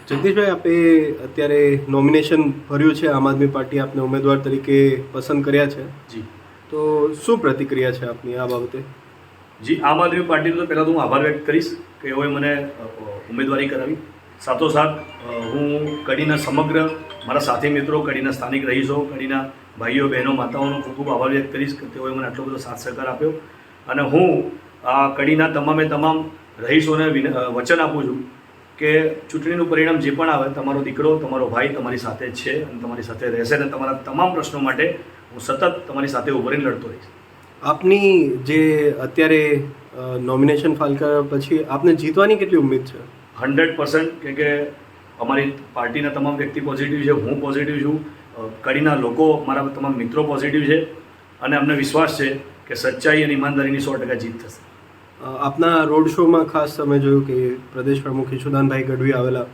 જગદીશભાઈ, આપે અત્યારે નોમિનેશન ભર્યું છે, આમ આદમી પાર્ટી આપને ઉમેદવાર તરીકે પસંદ કર્યા છે, જી તો શું પ્રતિક્રિયા છે આપની આ બાબતે? જી આમ આદમી પાર્ટીનો તો પહેલાં તો હું આભાર વ્યક્ત કરીશ કે એઓએ મને ઉમેદવારી કરાવી. સાથોસાથ હું કડીના સમગ્ર મારા સાથી મિત્રો, કડીના સ્થાનિક રહીશો, કડીના ભાઈઓ બહેનો માતાઓનો ખૂબ ખૂબ આભાર વ્યક્ત કરીશ કે તેઓએ મને આટલો બધો સાથ સહકાર આપ્યો. અને હું આ કડીના તમામ રહીશોને વચન આપું છું કે ચૂંટણીનું પરિણામ જે પણ આવે, તમારો દીકરો, તમારો ભાઈ તમારી સાથે જ છે અને તમારી સાથે રહેશે અને તમારા તમામ પ્રશ્નો માટે હું સતત તમારી સાથે ઉભો રહીને લડતો રહીશ. આપની જે અત્યારે નોમિનેશન ફાઇલ કર્યા પછી આપને જીતવાની કેટલી ઉમ્મીદ છે? 100%, કે અમારી પાર્ટીના તમામ વ્યક્તિ પોઝિટિવ છે, હું પોઝિટિવ છું, કડીના લોકો, મારા તમામ મિત્રો પોઝિટિવ છે અને અમને વિશ્વાસ છે કે સચ્ચાઈ અને ઈમાનદારીની 100% જીત થશે. આપના રોડ શોમાં ખાસ તમે જોયું કે પ્રદેશ પ્રમુખ ઈશુદાનભાઈ ગઢવી આવેલા,